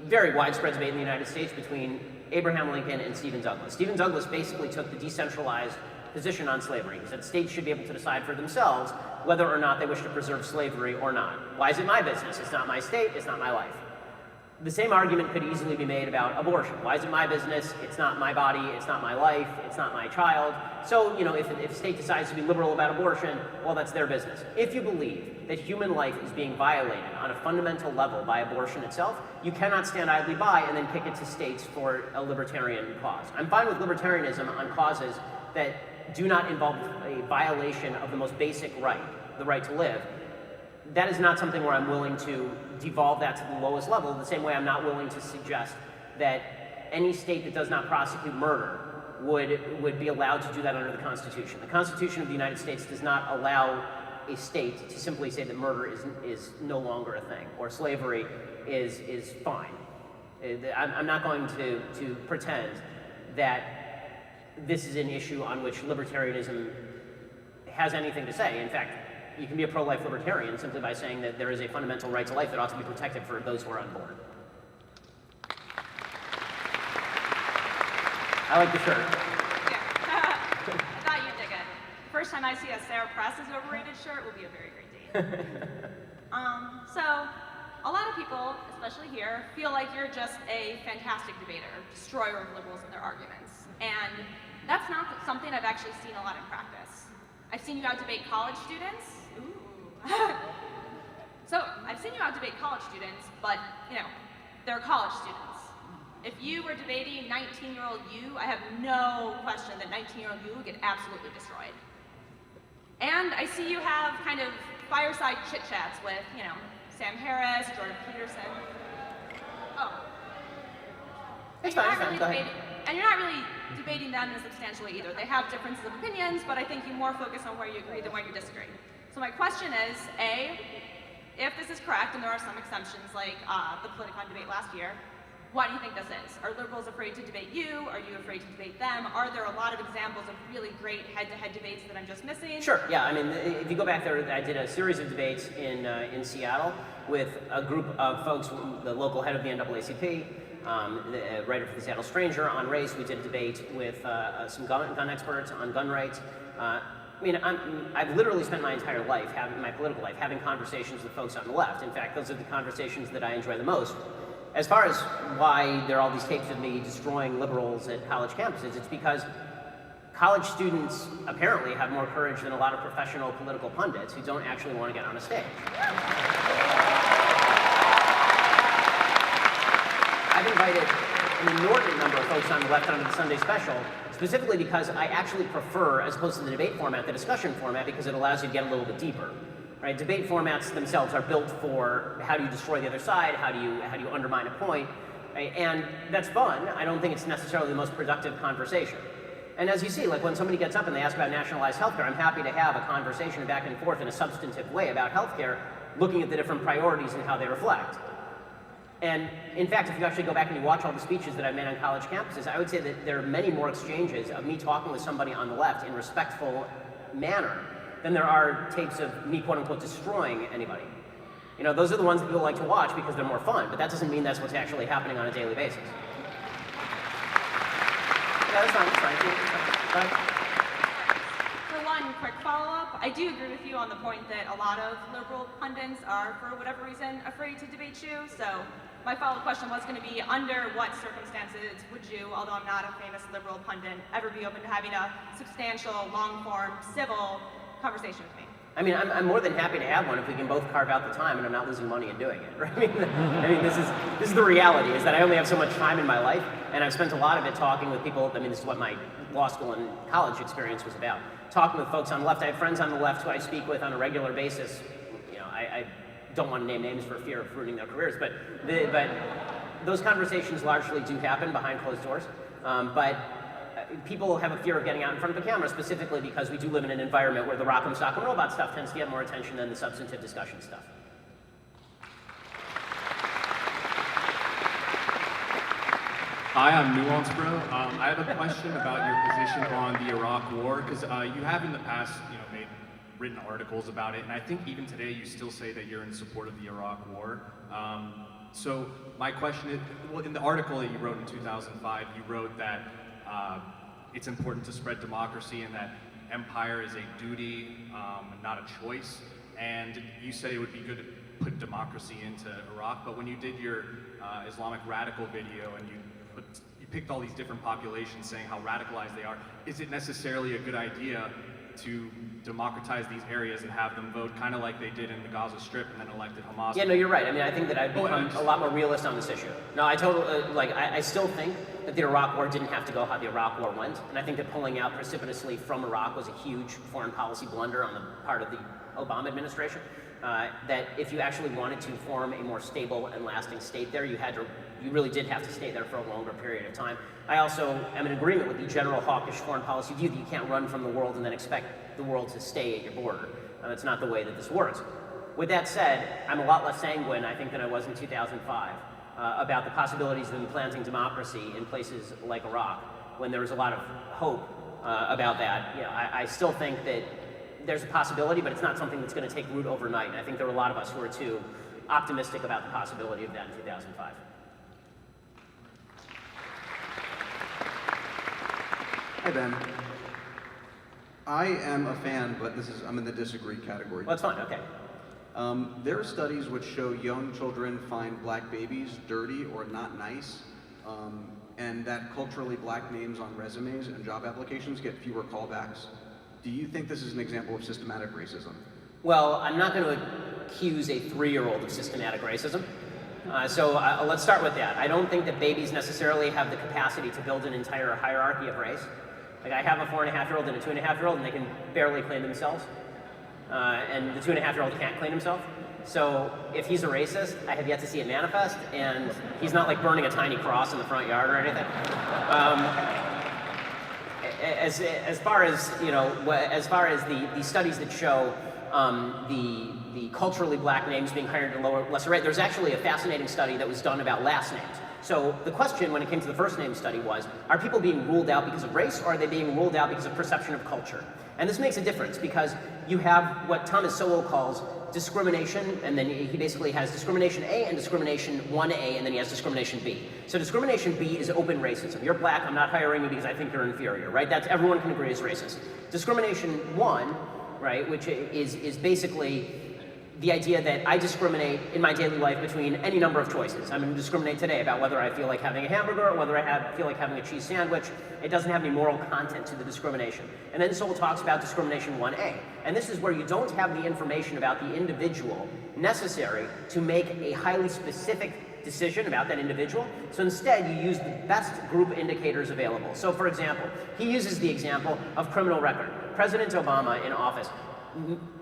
very widespread debate in the United States between Abraham Lincoln and Stephen Douglas. Stephen Douglas basically took the decentralized position on slavery. He said states should be able to decide for themselves whether or not they wish to preserve slavery or not. Why is it my business? It's not my state, it's not my life. The same argument could easily be made about abortion. Why is it my business? It's not my body, it's not my life, it's not my child. So, if a state decides to be liberal about abortion, well, that's their business. If you believe that human life is being violated on a fundamental level by abortion itself, you cannot stand idly by and then kick it to states for a libertarian cause. I'm fine with libertarianism on causes that do not involve a violation of the most basic right, the right to live. That is not something where I'm willing to devolve that to the lowest level, the same way I'm not willing to suggest that any state that does not prosecute murder would be allowed to do that under the Constitution. The Constitution of the United States does not allow a state to simply say that murder is no longer a thing, or slavery is fine. I'm not going to pretend that this is an issue on which libertarianism has anything to say. In fact, you can be a pro-life libertarian simply by saying that there is a fundamental right to life that ought to be protected for those who are unborn. I like the shirt.
Yeah. I thought you'd dig it. First time I see a Sarah Press is overrated shirt will be a very great day. So, a lot of people, especially here, feel like you're just a fantastic debater, destroyer of liberals and their arguments. And that's not something I've actually seen a lot in practice. I've seen you out-debate college students. Ooh. So, I've seen you out-debate college students, but, they're college students. If you were debating 19-year-old you, I have no question that 19-year-old you would get absolutely destroyed. And I see you have kind of fireside chit-chats with, Sam Harris, Jordan Peterson. Oh.
It's fine,
And you're not really debating them in a substantial way either. They have differences of opinions, but I think you more focus on where you agree than where you disagree. So my question is, A, if this is correct, and there are some exceptions like the Politicon debate last year, why do you think this is? Are liberals afraid to debate you? Are you afraid to debate them? Are there a lot of examples of really great head-to-head debates that I'm just missing?
Sure, yeah, if you go back there, I did a series of debates in Seattle with a group of folks, the local head of the NAACP, the writer for the Seattle Stranger on race. We did a debate with some gun experts on gun rights. I've literally spent my entire life, my political life, having conversations with folks on the left. In fact, those are the conversations that I enjoy the most. As far as why there are all these tapes of me destroying liberals at college campuses, it's because college students apparently have more courage than a lot of professional political pundits who don't actually want to get on a stage. I've invited an inordinate number of folks on the left onto the Sunday special, specifically because I actually prefer, as opposed to the debate format, the discussion format, because it allows you to get a little bit deeper. Right? Debate formats themselves are built for how do you destroy the other side, how do you undermine a point, right? And that's fun. I don't think it's necessarily the most productive conversation. And as you see, like when somebody gets up and they ask about nationalized healthcare, I'm happy to have a conversation back and forth in a substantive way about healthcare, looking at the different priorities and how they reflect. And in fact, if you actually go back and you watch all the speeches that I've made on college campuses, I would say that there are many more exchanges of me talking with somebody on the left in a respectful manner than there are tapes of me, quote unquote, destroying anybody. Those are the ones that people like to watch because they're more fun, but that doesn't mean that's what's actually happening on a daily basis. Yeah, that's fine.
For one quick follow-up, I do agree with you on the point that a lot of liberal pundits are, for whatever reason, afraid to debate you. So my follow-up question was going to be, under what circumstances would you, although I'm not a famous liberal pundit, ever be open to having a substantial, long-form, civil conversation with me?
I'm more than happy to have one if we can both carve out the time and I'm not losing money in doing it, right? This is the reality, is that I only have so much time in my life, and I've spent a lot of it talking with people. This is what my law school and college experience was about. Talking with folks on the left. I have friends on the left who I speak with on a regular basis. I don't want to name names for fear of ruining their careers, but those conversations largely do happen behind closed doors. But people have a fear of getting out in front of the camera, specifically because we do live in an environment where the rock'em sock'em robot stuff tends to get more attention than the substantive discussion stuff.
Hi, I'm Nuance Bro. I have a question about your position on the Iraq War, because you have in the past, made written articles about it, and I think even today you still say that you're in support of the Iraq War. So my question is, well, in the article that you wrote in 2005, you wrote that it's important to spread democracy and that empire is a duty, not a choice. And you said it would be good to put democracy into Iraq, but when you did your Islamic radical video and you picked all these different populations saying how radicalized they are, is it necessarily a good idea to democratize these areas and have them vote kind of like they did in the Gaza Strip and then elected Hamas?
Yeah, no, you're right. I mean, I think that I've become a lot more realist on this issue. No, I totally, I still think that the Iraq War didn't have to go how the Iraq War went, and I think that pulling out precipitously from Iraq was a huge foreign policy blunder on the part of the Obama administration. That if you actually wanted to form a more stable and lasting state there, you really did have to stay there for a longer period of time. I also am in agreement with the general hawkish foreign policy view that you can't run from the world and then expect the world to stay at your border. That's not the way that this works. With that said, I'm a lot less sanguine, I think, than I was in 2005 about the possibilities of implanting democracy in places like Iraq, when there was a lot of hope about that. You know, I still think that there's a possibility, but it's not something that's going to take root overnight. And I think there are a lot of us who are too optimistic about the possibility of that in 2005.
Hi, Ben. I am a fan, but I'm in the disagree category.
Well, that's fine, okay.
There are studies which show young children find black babies dirty or not nice, and that culturally black names on resumes and job applications get fewer callbacks. Do you think this is an example of systematic racism?
Well, I'm not going to accuse a 3-year-old of systematic racism. So let's start with that. I don't think that babies necessarily have the capacity to build an entire hierarchy of race. Like, I have a 4.5-year-old and a 2.5-year-old, and they can barely clean themselves. And the 2.5-year-old can't clean himself. So if he's a racist, I have yet to see it manifest, and he's not like burning a tiny cross in the front yard or anything. As far as the studies that show the culturally black names being hired at a lesser rate, there's actually a fascinating study that was done about last names. So the question when it came to the first name study was, are people being ruled out because of race, or are they being ruled out because of perception of culture? And this makes a difference because you have what Thomas Sowell calls discrimination, and then he basically has discrimination A and discrimination 1A, and then he has discrimination B. So discrimination B is open racism. You're black, I'm not hiring you because I think you're inferior, right? That's, everyone can agree is racist. Discrimination 1, right, which is basically the idea that I discriminate in my daily life between any number of choices. I'm going to discriminate today about whether I feel like having a hamburger or whether I feel like having a cheese sandwich. It doesn't have any moral content to the discrimination. And then Sowell talks about discrimination 1A. And this is where you don't have the information about the individual necessary to make a highly specific decision about that individual. So instead, you use the best group indicators available. So for example, he uses the example of criminal record. President Obama in office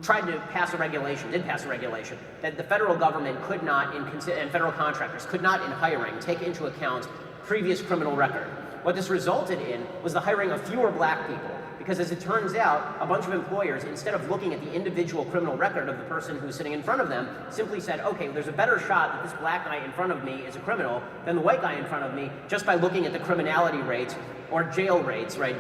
tried to pass a regulation, did pass a regulation, that the federal government could not, and federal contractors could not in hiring take into account previous criminal record. What this resulted in was the hiring of fewer black people, because as it turns out, a bunch of employers, instead of looking at the individual criminal record of the person who's sitting in front of them, simply said, okay, there's a better shot that this black guy in front of me is a criminal than the white guy in front of me, just by looking at the criminality rates or jail rates, right,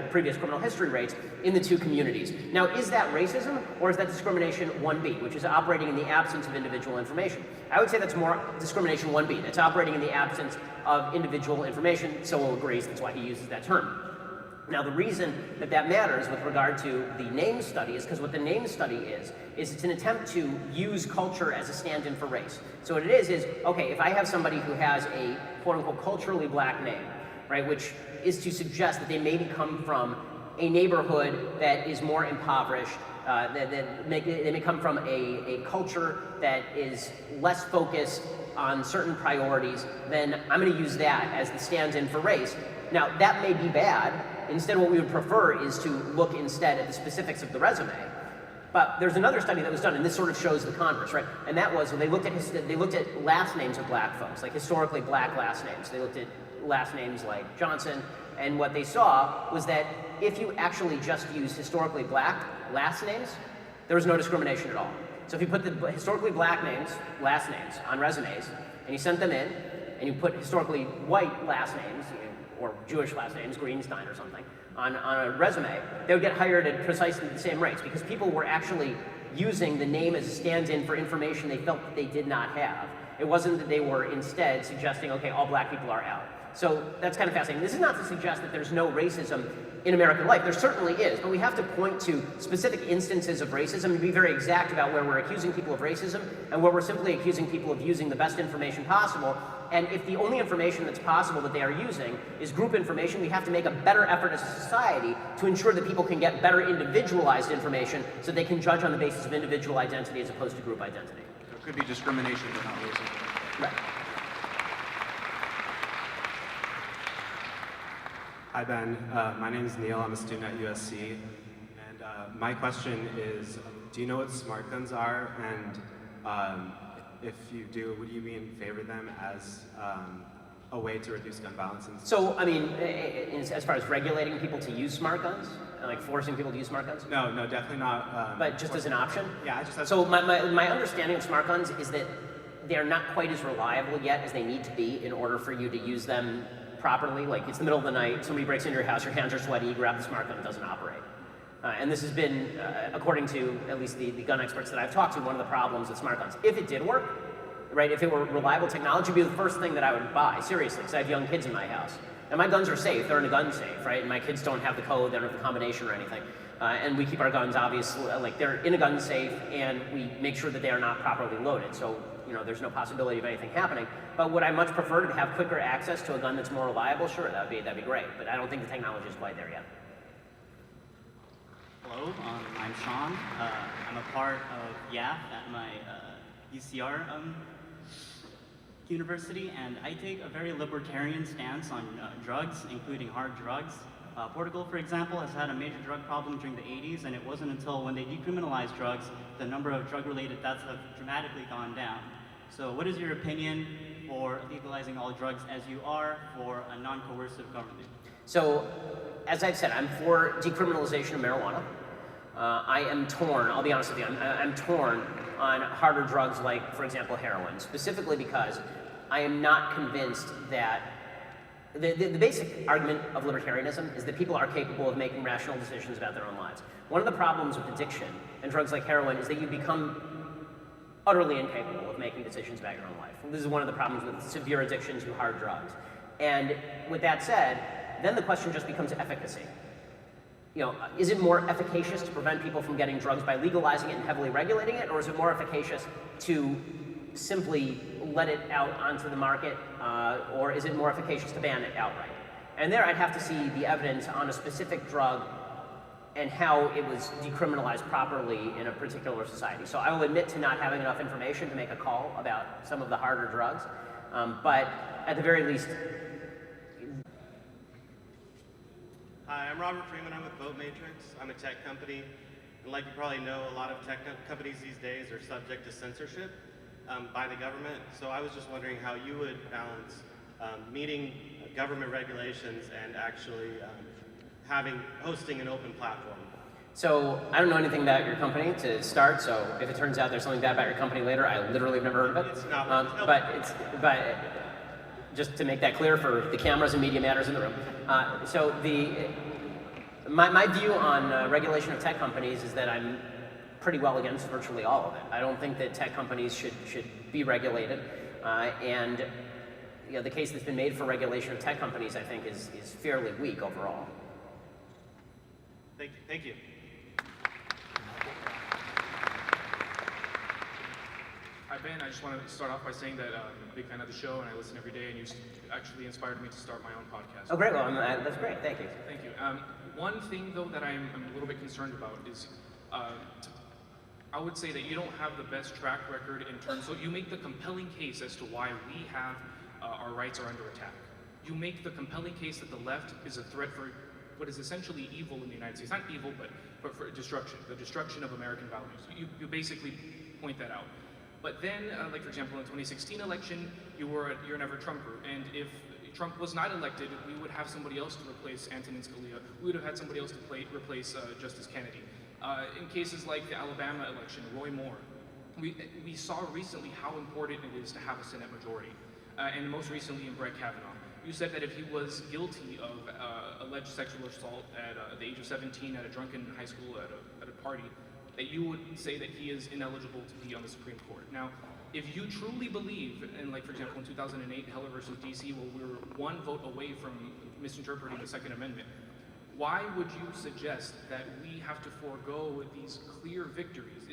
previous criminal history rates in the two communities. Now, is that racism, or is that discrimination 1B, which is operating in the absence of individual information? I would say that's more discrimination 1B. That's operating in the absence of individual information. Sowell agrees, that's why he uses that term. Now, the reason that that matters with regard to the name study is because what the name study is it's an attempt to use culture as a stand-in for race. So what it is, okay, if I have somebody who has a quote-unquote culturally black name, right, which is to suggest that they maybe come from a neighborhood that is more impoverished, they may come from a culture that is less focused on certain priorities, then I'm going to use that as the stand-in for race. Now, that may be bad. Instead, what we would prefer is to look instead at the specifics of the resume. But there's another study that was done, and this sort of shows the converse, right? And that was when they looked at last names of black folks, like historically black last names. They looked at last names like Johnson, and what they saw was that if you actually just use historically black last names, there was no discrimination at all. So if you put the historically black names, last names, on resumes, and you sent them in, and you put historically white last names, or Jewish last names, Greenstein or something, on a resume, they would get hired at precisely the same rates because people were actually using the name as a stand-in for information they felt that they did not have. It wasn't that they were instead suggesting, okay, all black people are out. So that's kind of fascinating. This is not to suggest that there's no racism in American life. There certainly is, but we have to point to specific instances of racism and be very exact about where we're accusing people of racism and where we're simply accusing people of using the best information possible. And if the only information that's possible that they are using is group information, we have to make a better effort as a society to ensure that people can get better individualized information so they can judge on the basis of individual identity as opposed to group identity.
So it could be discrimination, but not racism.
Right.
Hi, Ben. My name is Neil. I'm a student at USC. And my question is, do you know what smart guns are? And if you do, would you be in favor of them as a way to reduce gun violence?
So, I mean, as far as regulating people to use smart guns, like forcing people to use smart guns?
No, definitely not.
But just as an option?
Yeah, I just have.
So my understanding of smart guns is that they're not quite as reliable yet as they need to be in order for you to use them properly. Like, it's the middle of the night, somebody breaks into your house, your hands are sweaty, you grab the smart gun, it doesn't operate. And this has been, according to at least the gun experts that I've talked to, one of the problems with smart guns. If it did work, right, if it were reliable technology, it'd be the first thing that I would buy, seriously, because I have young kids in my house. And my guns are safe, they're in a gun safe, right? And my kids don't have the code, they don't have the combination or anything. And we keep our guns, obviously, like, they're in a gun safe, and we make sure that they are not properly loaded. So, you know, there's no possibility of anything happening. But would I much prefer to have quicker access to a gun that's more reliable? Sure, that'd be great. But I don't think the technology is quite there yet.
Hello, I'm Sean. I'm a part of YAF at my UCR university, and I take a very libertarian stance on drugs, including hard drugs. Portugal, for example, has had a major drug problem during the 80s, and it wasn't until when they decriminalized drugs, the number of drug-related deaths have dramatically gone down. So what is your opinion for legalizing all drugs as you are for a non-coercive government?
So, as I've said, I'm for decriminalization of marijuana. I am torn, I'll be honest with you, I'm torn on harder drugs like, for example, heroin, specifically because I am not convinced that the basic argument of libertarianism is that people are capable of making rational decisions about their own lives. One of the problems with addiction and drugs like heroin is that you become utterly incapable of making decisions about your own life. This is one of the problems with severe addiction to hard drugs. And with that said, then the question just becomes efficacy. You know, is it more efficacious to prevent people from getting drugs by legalizing it and heavily regulating it, or is it more efficacious to simply let it out onto the market, or is it more efficacious to ban it outright? And there I'd have to see the evidence on a specific drug and how it was decriminalized properly in a particular society. So I will admit to not having enough information to make a call about some of the harder drugs, but at the very least.
Hi, I'm Robert Freeman. I'm with Vote Matrix. I'm a tech company. And like you probably know, a lot of tech companies these days are subject to censorship by the government. So I was just wondering how you would balance meeting government regulations and actually hosting an open platform.
So I don't know anything about your company to start, so if it turns out there's something bad about your company later, I literally have never heard of it.
It's not.
But just to make that clear for the cameras and media matters in the room. So my view on regulation of tech companies is that I'm pretty well against virtually all of it. I don't think that tech companies should be regulated, and you know, the case that's been made for regulation of tech companies, I think, is fairly weak overall.
Thank you.
Hi, Ben. I just want to start off by saying that I'm a big fan of the show, and I listen every day, and you actually inspired me to start my own podcast.
Oh, great. Well, that's great. Thank you.
Thank you. One thing, though, that I'm a little bit concerned about is I would say that you don't have the best track record in terms, so you make the compelling case as to why we have our rights are under attack. You make the compelling case that the left is a threat for what is essentially evil in the United States. Not evil, but for destruction, the destruction of American values. You basically point that out. But then, like for example, in the 2016 election, you're an ever-Trumper, and if Trump was not elected, we would have somebody else to replace Antonin Scalia. We would have had somebody else to replace Justice Kennedy. In cases like the Alabama election, Roy Moore, we saw recently how important it is to have a Senate majority, and most recently in Brett Kavanaugh. You said that if he was guilty of alleged sexual assault at the age of 17 at a drunken high school at a party, that you would say that he is ineligible to be on the Supreme Court. Now, if you truly believe, and like for example in 2008, Heller versus DC, where we were one vote away from misinterpreting the Second Amendment, why would you suggest that we have to forego these clear victories?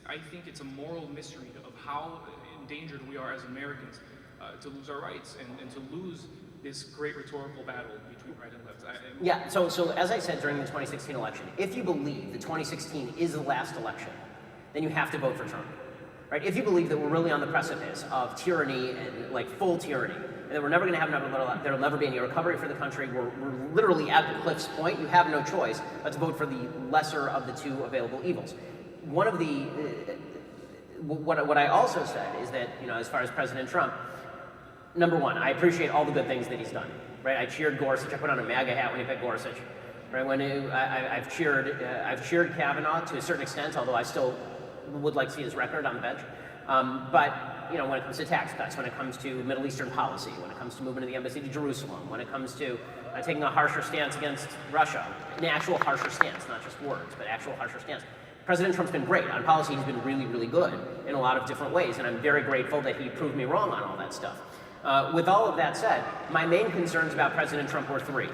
I think it's a moral mystery of how endangered we are as Americans to lose our rights and to lose this great rhetorical battle between right and left.
Yeah, so as I said during the 2016 election, if you believe that 2016 is the last election, then you have to vote for Trump. Right? If you believe that we're really on the precipice of tyranny and like full tyranny, and that we're never going to have there'll never be any recovery for the country, we're literally at the cliff's point, you have no choice but to vote for the lesser of the two available evils. One of the, what I also said is that, as far as President Trump, number one, I appreciate all the good things that he's done, right? I cheered Gorsuch, I put on a MAGA hat when he picked Gorsuch, right? I've cheered Kavanaugh to a certain extent, although I still would like to see his record on the bench. But when it comes to tax cuts, when it comes to Middle Eastern policy, when it comes to moving to the embassy to Jerusalem, when it comes to taking a harsher stance against Russia, an actual harsher stance, not just words, but actual harsher stance. President Trump's been great. On policy, he's been really, really good in a lot of different ways, and I'm very grateful that he proved me wrong on all that stuff. With all of that said, my main concerns about President Trump were three.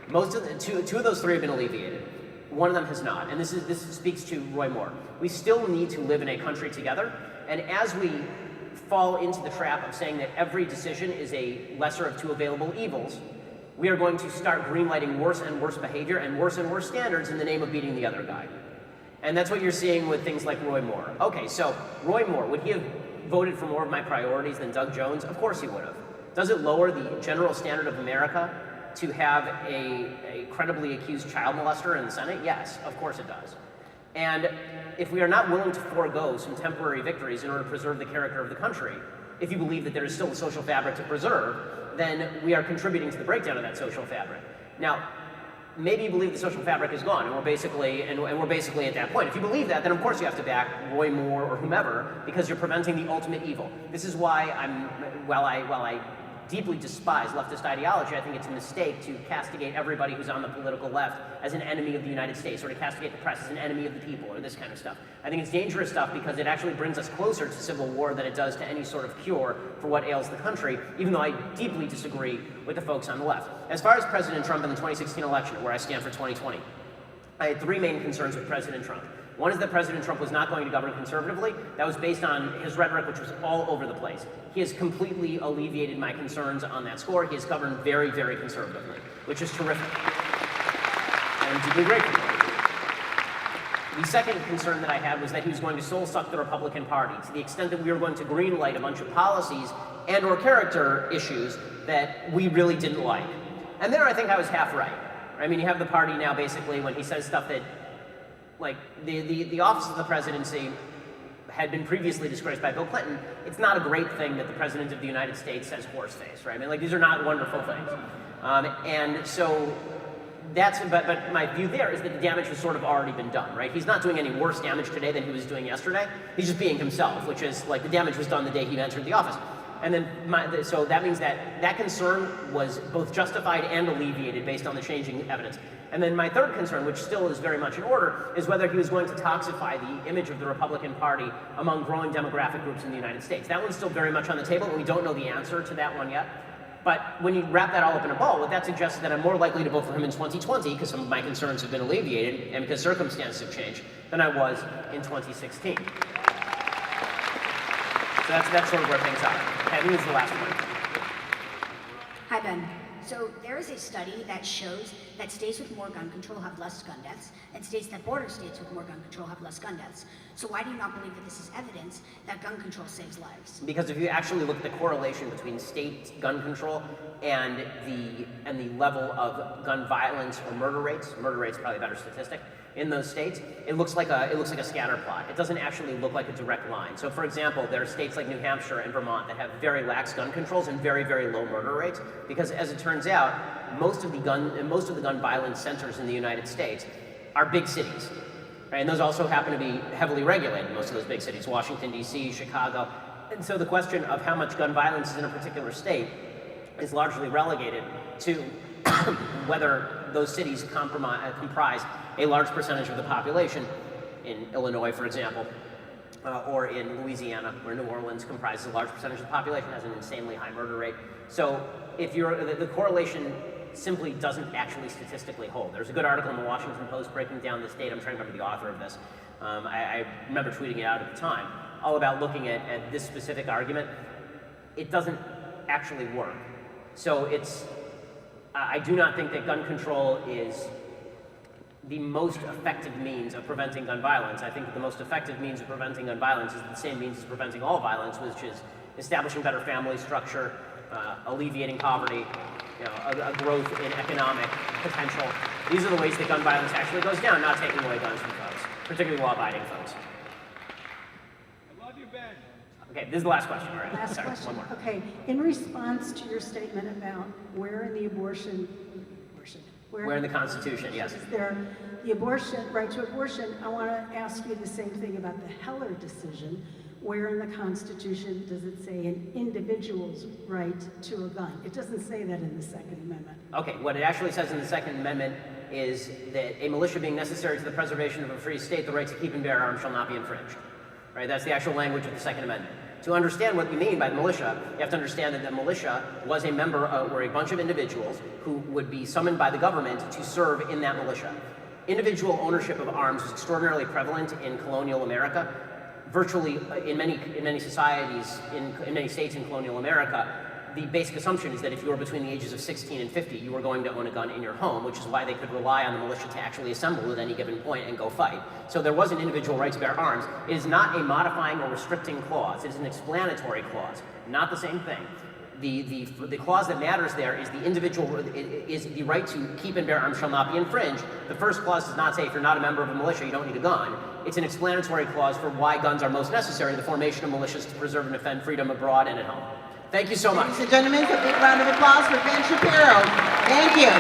Two of those three have been alleviated. One of them has not, and this speaks to Roy Moore. We still need to live in a country together, and as we fall into the trap of saying that every decision is a lesser of two available evils, we are going to start greenlighting worse and worse behavior and worse standards in the name of beating the other guy. And that's what you're seeing with things like Roy Moore. Okay, so Roy Moore, would he have voted for more of my priorities than Doug Jones? Of course he would have. Does it lower the general standard of America to have a credibly accused child molester in the Senate? Yes, of course it does. And if we are not willing to forego some temporary victories in order to preserve the character of the country, if you believe that there is still a social fabric to preserve, then we are contributing to the breakdown of that social fabric. Now, maybe you believe the social fabric is gone, and we're basically at that point. If you believe that, then of course you have to back Roy Moore or whomever, because you're preventing the ultimate evil. This is why while I deeply despise leftist ideology, I think it's a mistake to castigate everybody who's on the political left as an enemy of the United States, or to castigate the press as an enemy of the people, or this kind of stuff. I think it's dangerous stuff because it actually brings us closer to civil war than it does to any sort of cure for what ails the country, even though I deeply disagree with the folks on the left. As far as President Trump in the 2016 election, where I stand for 2020, I had three main concerns with President Trump. One is that President Trump was not going to govern conservatively. That was based on his rhetoric, which was all over the place. He has completely alleviated my concerns on that score. He has governed very, very conservatively, which is terrific. I'm deeply grateful for it. The second concern that I had was that he was going to soul-suck the Republican Party to the extent that we were going to greenlight a bunch of policies and or character issues that we really didn't like. And there I think I was half right. I mean, you have the party now basically when he says stuff that, like, the office of the presidency had been previously disgraced by Bill Clinton. It's not a great thing that the President of the United States says horseface, right? I mean, like, these are not wonderful things. And so that's, but my view there is that the damage has sort of already been done, right? He's not doing any worse damage today than he was doing yesterday. He's just being himself, which is, like, the damage was done the day he entered the office. And then, so that means that concern was both justified and alleviated based on the changing evidence. And then my third concern, which still is very much in order, is whether he was going to toxify the image of the Republican Party among growing demographic groups in the United States. That one's still very much on the table, and we don't know the answer to that one yet. But when you wrap that all up in a ball, what that suggests is that I'm more likely to vote for him in 2020, because some of my concerns have been alleviated, and because circumstances have changed, than I was in 2016. So that's sort of where things are. Kevin is the last one.
Hi, Ben. So there is a study that shows that states with more gun control have less gun deaths, and states that border states with more gun control have less gun deaths. So why do you not believe that this is evidence that gun control saves lives?
Because if you actually look at the correlation between state gun control and the level of gun violence or murder rates probably a better statistic, in those states, it looks like a scatter plot. It doesn't actually look like a direct line. So for example, there are states like New Hampshire and Vermont that have very lax gun controls and very, very low murder rates, because as it turns out, most of the gun violence centers in the United States are big cities. Right? And those also happen to be heavily regulated, most of those big cities, Washington, D.C., Chicago. And so the question of how much gun violence is in a particular state is largely relegated to whether those cities comprise a large percentage of the population. In Illinois, for example, or in Louisiana, where New Orleans comprises a large percentage of the population, has an insanely high murder rate. So if the correlation simply doesn't actually statistically hold. There's a good article in the Washington Post breaking down this data. I'm trying to remember the author of this. I remember tweeting it out at the time, all about looking at this specific argument. It doesn't actually work. So I do not think that gun control is the most effective means of preventing gun violence. I think that the most effective means of preventing gun violence is the same means as preventing all violence, which is establishing better family structure, alleviating poverty, a growth in economic potential. These are the ways that gun violence actually goes down, not taking away guns from folks, particularly law-abiding folks.
I love you, Ben.
Okay, this is the last question. All right.
Last
Sorry,
question.
one more.
Okay, in response to your statement about where in the
Where in the Constitution, yes.
Is there the abortion, right to abortion? I want to ask you the same thing about the Heller decision. Where in the Constitution does it say an individual's right to a gun? It doesn't say that in the Second Amendment.
Okay, what it actually says in the Second Amendment is that a militia being necessary to the preservation of a free state, the right to keep and bear arms shall not be infringed. Right, that's the actual language of the Second Amendment. To understand what we mean by the militia, you have to understand that the militia was a member or a bunch of individuals who would be summoned by the government to serve in that militia. Individual ownership of arms was extraordinarily prevalent in colonial America. Virtually in many societies, in many states in colonial America, the basic assumption is that if you were between the ages of 16 and 50, you were going to own a gun in your home, which is why they could rely on the militia to actually assemble at any given point and go fight. So there was an individual right to bear arms. It is not a modifying or restricting clause. It is an explanatory clause, not the same thing. The clause that matters there is the individual, is the right to keep and bear arms shall not be infringed. The first clause does not say if you're not a member of a militia, you don't need a gun. It's an explanatory clause for why guns are most necessary, the formation of militias to preserve and defend freedom abroad and at home. Thank you so much.
Ladies and gentlemen, a big round of applause for Ben Shapiro. Thank you.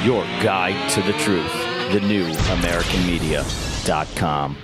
Your guide to the truth. TheNewAmericanMedia.com.